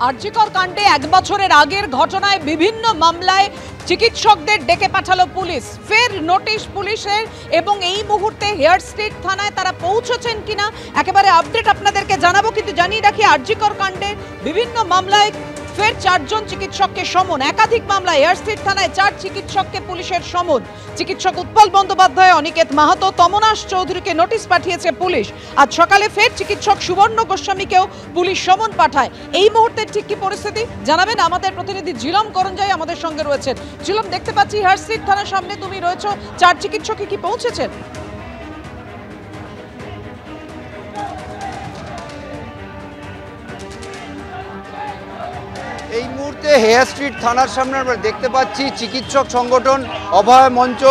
আরজিকর কাণ্ডে 1 বছরের আগের ঘটনায় বিভিন্ন মামলায় চিকিৎসকদের ডেকে পাঠালো পুলিশ। ফের নোটিশ পুলিশের এবং এই মুহূর্তে হেয়ার স্ট্রিট থানায় তারা পৌঁছেছেন কিনা একেবারে আপডেট আপনাদেরকে জানাবো। কিন্তু জানিয়ে রাখি, আরজিকর কাণ্ডে বিভিন্ন মামলায় ফের 4 জন চিকিৎসককে সমন। একাধিক মামলায় হেয়ার স্ট্রিট থানায় 4 চিকিৎসককে পুলিশের সমন। চিকিৎসক উৎপল বন্দ্যোপাধ্যায়, অনিকেত মাহাতো, তমনাশ চৌধুরীকে নোটিশ পাঠিয়েছে পুলিশ। আজ সকালে ফের চিকিৎসক সুবর্ণ গোস্বামীকেও পুলিশ সমন পাঠায়। এই মুহূর্তে ঠিক কি পরিস্থিতি জানাবেন আমাদের প্রতিনিধি ঝিলম করঞ্জাই আমাদের সঙ্গে রয়েছেন। ঝিলম, দেখতে পাচ্ছি হেয়ার স্ট্রিট থানার সামনে তুমি রয়েছো, 4 চিকিৎসকই কি পৌঁছেছেন? এই মুহূর্তে হেয়ার স্ট্রিট থানার সামনে আমরা দেখতে পাচ্ছি চিকিৎসক সংগঠন, অভয় মঞ্চ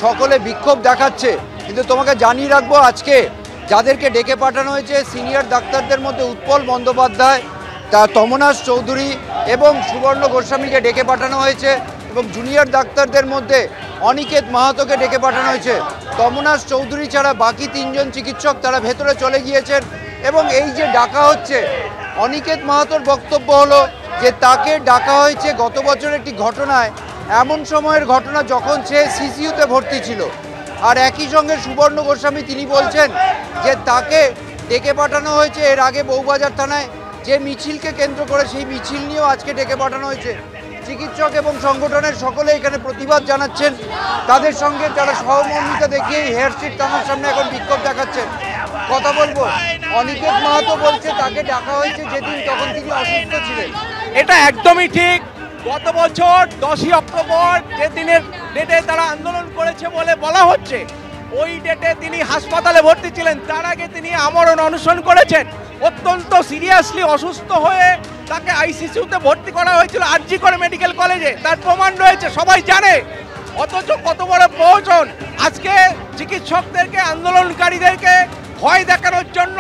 সকলে বিক্ষোভ দেখাচ্ছে। কিন্তু তোমাকে জানিয়ে রাখবো, আজকে যাদেরকে ডেকে পাঠানো হয়েছে সিনিয়র ডাক্তারদের মধ্যে উৎপল বন্দ্যোপাধ্যায়, তমনাশ চৌধুরী এবং সুবর্ণ গোস্বামীকে ডেকে পাঠানো হয়েছে এবং জুনিয়র ডাক্তারদের মধ্যে অনিকেত মাহাতোকে ডেকে পাঠানো হয়েছে। তমনাশ চৌধুরী ছাড়া বাকি 3 জন চিকিৎসক তারা ভেতরে চলে গিয়েছেন। এবং এই যে ডাকা হচ্ছে, অনিকেত মাহাতোর বক্তব্য হলো যে তাকে ডাকা হয়েছে গত বছর একটি ঘটনায়, এমন সময়ের ঘটনা যখন সে সিসিইউতে ভর্তি ছিল। আর একই সঙ্গে সুবর্ণ গোস্বামী তিনি বলছেন যে তাকে ডেকে পাঠানো হয়েছে এর আগে বউবাজার থানায় যে মিছিলকে কেন্দ্র করে, সেই মিছিল নিয়েও আজকে ডেকে পাঠানো হয়েছে। চিকিৎসক এবং সংগঠনের সকলে এখানে প্রতিবাদ জানাচ্ছেন, তাদের সঙ্গে যারা সহমর্মিতা দেখিয়ে হেয়ার স্ট্রিট থানার সামনে এখন বিক্ষোভ দেখাচ্ছেন। কথা বলবো, অনিকেত মাহাতো বলছে তাকে ডাকা হয়েছে যেদিন তখন তিনি অসুস্থ ছিলেন। এটা একদমই ঠিক। গত বছর 10ই অক্টোবর যে দিনের ডেটে তারা আন্দোলন করেছে বলে বলা হচ্ছে, ওই ডেটে তিনি হাসপাতালে ভর্তি ছিলেন। তার আগে তিনি আমরণ অনশন করেছেন। অত্যন্ত সিরিয়াসলি অসুস্থ হয়ে তাকে আইসিইউতে ভর্তি করা হয়েছিল আরজিকর মেডিকেল কলেজে, তার প্রমাণ রয়েছে, সবাই জানে। অথচ কত বড় প্রয়োজন আজকে চিকিৎসকদেরকে, আন্দোলনকারীদেরকে ভয় দেখানোর জন্য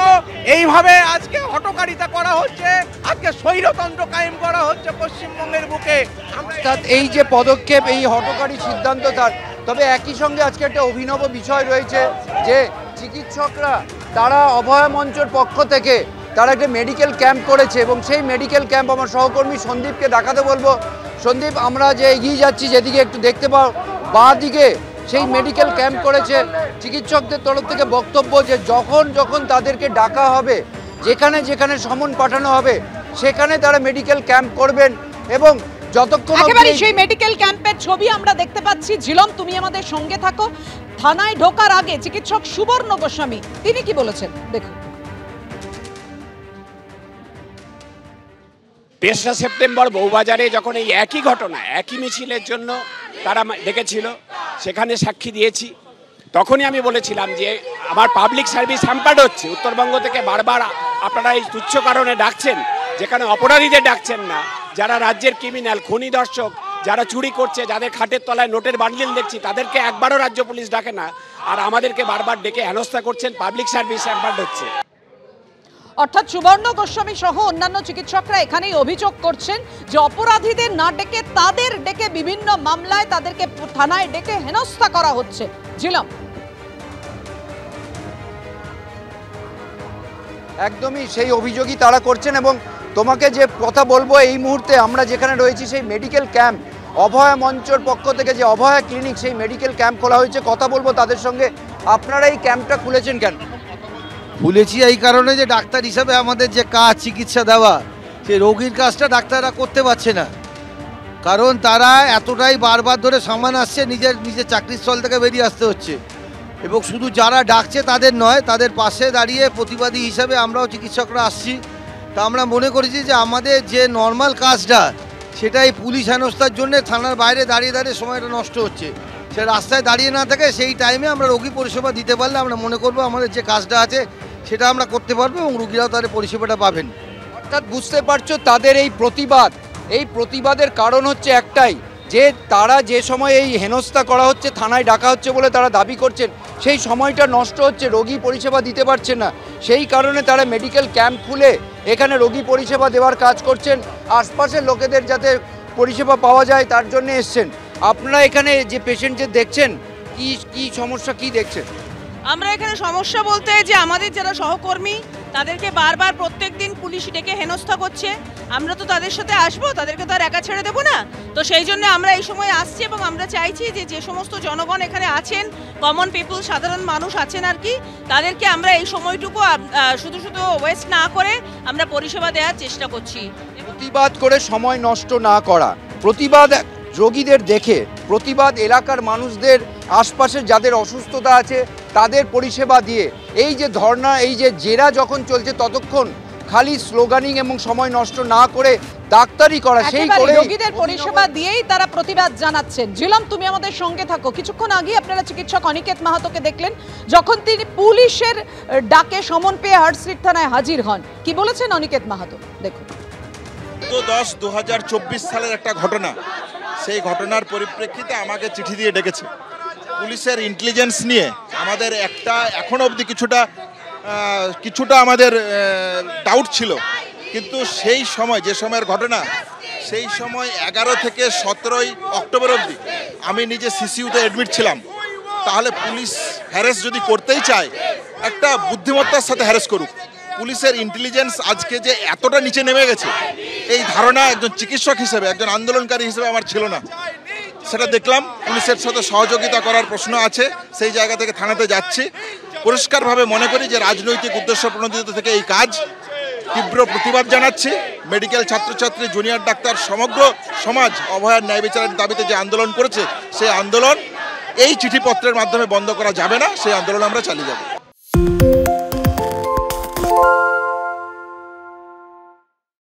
এইভাবে আজকে হটকারিতা করা হচ্ছে, আজকে স্বৈরতন্ত্র কায়েম করা হচ্ছে পশ্চিমবঙ্গের বুকে। অর্থাৎ এই যে পদক্ষেপ, এই হটকারী সিদ্ধান্ত তার। তবে একই সঙ্গে আজকে একটা অভিনব বিষয় রয়েছে যে চিকিৎসকরা তারা অভয় মঞ্চের পক্ষ থেকে তারা একটা মেডিকেল ক্যাম্প করেছে এবং সেই মেডিকেল ক্যাম্প আমার সহকর্মী সন্দীপকে দেখাতে বলবো। সন্দীপ, আমরা যে এগিয়ে যাচ্ছি যেদিকে একটু দেখতে পাও, বাঁ দিকে সেই মেডিকেল ক্যাম্প করেছে। চিকিৎসকদের তরফ থেকে বক্তব্য যে যখন যখন তাদেরকে ডাকা হবে, যেখানে যেখানে সমন পাঠানো হবে, সেখানে তারা মেডিকেল ক্যাম্প করবেন এবং যতক্ষণ একেবারে সেই মেডিকেল ক্যাম্পের ছবি আমরা দেখতে পাচ্ছি। ঝিলম, তুমি আমাদের সঙ্গে থাকো। থানায় ঢোকার আগে চিকিৎসক সুবর্ণ গোস্বামী তিনি কি বলেছেন দেখুন। ২রা সেপ্টেম্বর বউবাজারে যখন এই একই ঘটনা, একই মিছিলের জন্য তারা ডেকেছিল, সেখানে সাক্ষী দিয়েছি। তখনই আমি বলেছিলাম যে আমার পাবলিক সার্ভিস হ্যাম্পার্ড হচ্ছে। উত্তরবঙ্গ থেকে বারবার আপনারা এই তুচ্ছ কারণে ডাকছেন, যেখানে অপরাধীদের ডাকছেন না, যারা রাজ্যের ক্রিমিনাল, খনি দর্শক, যারা চুরি করছে, যাদের খাটের তলায় নোটের বান্ডিল দেখছি, তাদেরকে একবারও রাজ্য পুলিশ ডাকে না, আর আমাদেরকে বারবার ডেকে হেনস্থা করছেন। পাবলিক সার্ভিস হ্যাম্পার্ড হচ্ছে। অর্থাৎ সুবর্ণ গোস্বামী সহ অন্যান্য চিকিৎসকরা এখানেই অভিযোগ করছেন যে অপরাধীদের না ডেকে তাদের ডেকে বিভিন্ন মামলায় তাদেরকে থানায় ডেকে হেনস্থা করা হচ্ছে। ঝিলম, একদমই সেই অভিযোগই তারা করছেন। এবং তোমাকে যে কথা বলবো, এই মুহূর্তে আমরা যেখানে রয়েছি সেই মেডিকেল ক্যাম্প, অভয় মঞ্চের পক্ষ থেকে যে অভয় ক্লিনিক, সেই মেডিকেল ক্যাম্প খোলা হয়েছে। কথা বলবো তাদের সঙ্গে। আপনারা এই ক্যাম্পটা খুলেছেন কেন? খুলেছি এই কারণে যে ডাক্তার হিসাবে আমাদের যে কাজ চিকিৎসা দেওয়া, সেই রোগীর কাজটা ডাক্তাররা করতে পারছে না। কারণ তারা এতটাই বারবার ধরে সামান আসছে, নিজের চাকরির স্থল থেকে বেরিয়ে আসতে হচ্ছে। এবং শুধু যারা ডাকছে তাদের নয়, তাদের পাশে দাঁড়িয়ে প্রতিবাদী হিসাবে আমরাও চিকিৎসকরা আসছি। তা আমরা মনে করেছি যে আমাদের যে নর্মাল কাজটা, সেটা এই পুলিশ হেনস্থার জন্য থানার বাইরে দাঁড়িয়ে দাঁড়িয়ে সময়টা নষ্ট হচ্ছে। সে রাস্তায় দাঁড়িয়ে না থাকে, সেই টাইমে আমরা রোগী পরিষেবা দিতে পারলে আমরা মনে করবো আমাদের যে কাজটা আছে সেটা আমরা করতে পারবো এবং রোগীরাও তাদের পরিষেবাটা পাবেন। অর্থাৎ বুঝতে পারছো তাদের এই প্রতিবাদের কারণ হচ্ছে একটাই, যে তারা যে সময় এই হেনস্থা করা হচ্ছে, থানায় ডাকা হচ্ছে বলে তারা দাবি করছেন, সেই সময়টা নষ্ট হচ্ছে, রোগী পরিষেবা দিতে পারছে না। সেই কারণে তারা মেডিকেল ক্যাম্প খুলে এখানে রোগী পরিষেবা দেওয়ার কাজ করছেন, আশপাশের লোকেদের যাতে পরিষেবা পাওয়া যায় তার জন্য এসছেন। আপনারা এখানে যে পেশেন্ট যে দেখছেন, কি সমস্যা কি দেখছেন? আমরা এখানে সমস্যা বলতে যে আমাদের যারা সহকর্মী তাদেরকে বারবার প্রত্যেকদিন পুলিশ ডেকে হেনস্থা করছে। আমরা তো তাদের সাথে আসবো, তাদেরকে তো আর একা ছেড়ে দেবো না। তো সেই জন্য আমরা এই সময় আসছি এবং আমরা চাইছি যে যে সমস্ত জনগণ এখানে আছেন, কমন পিপল, সাধারণ মানুষ আছেন আর কি, তাদেরকে আমরা এই সময়টুকু শুধু শুধু ওয়েস্ট না করে আমরা পরিষেবা দেওয়ার চেষ্টা করছি। প্রতিবাদ করে সময় নষ্ট না করা, প্রতিবাদ রোগীদের দেখে, প্রতিবাদ এলাকার মানুষদের, আশপাশে যাদের অসুস্থতা আছে তাদের পরিষেবা দিয়ে, এই যে ধর্ণা, এই যে জেরা যখন চলছে ততক্ষণ খালি স্লোগানিং এবং সময় নষ্ট না করে ডাক্তারি করা, সেই করে রোগীদের পরিষেবা দিয়েই তারা প্রতিবাদ জানাচ্ছেন। ঝিলম, তুমি আমাদের সঙ্গে থাকো। কিছুক্ষণ আগে আপনারা চিকিৎসক অনিকেত মাহাতোকে দেখলেন যখন তিনি পুলিশের ডাকে সমন পেয়ে হার্ট স্ট্রিট থানায় হাজির হন। কি বলেছেন অনিকেত মাহাতো দেখুন। 10/10/2024 সালের একটা ঘটনা, সেই ঘটনার পরিপ্রেক্ষিতে আমাকে চিঠি দিয়ে ডেকেছে। পুলিশের ইন্টেলিজেন্স নিয়ে আমাদের এখনো অবধি কিছুটা আমাদের ডাউট ছিল, কিন্তু সেই সময়, যে সময়ের ঘটনা, সেই সময় 11 থেকে 17 অক্টোবর অবধি আমি নিজে সিসিইউতে অ্যাডমিট ছিলাম। তাহলে পুলিশ হ্যারেস যদি করতেই চায়, একটা বুদ্ধিমত্তার সাথে হ্যারেস করুক। পুলিশের ইন্টেলিজেন্স আজকে যে এতটা নিচে নেমে গেছে, এই ধারণা একজন চিকিৎসক হিসেবে, একজন আন্দোলনকারী হিসেবে আমার ছিল না। সেটা দেখলাম। পুলিশের সাথে সহযোগিতা করার প্রশ্ন আছে, সেই জায়গা থেকে থানাতে যাচ্ছি। পরিষ্কারভাবে মনে করি যে রাজনৈতিক উদ্দেশ্য প্রণোদিত থেকে এই কাজ। তীব্র প্রতিবাদ জানাচ্ছি। মেডিকেল ছাত্রছাত্রী, জুনিয়র ডাক্তার, সমগ্র সমাজ অভয়ার ন্যায় বিচারের দাবিতে যে আন্দোলন করেছে, সেই আন্দোলন এই চিঠিপত্রের মাধ্যমে বন্ধ করা যাবে না। সেই আন্দোলন আমরা চালিয়ে যাব।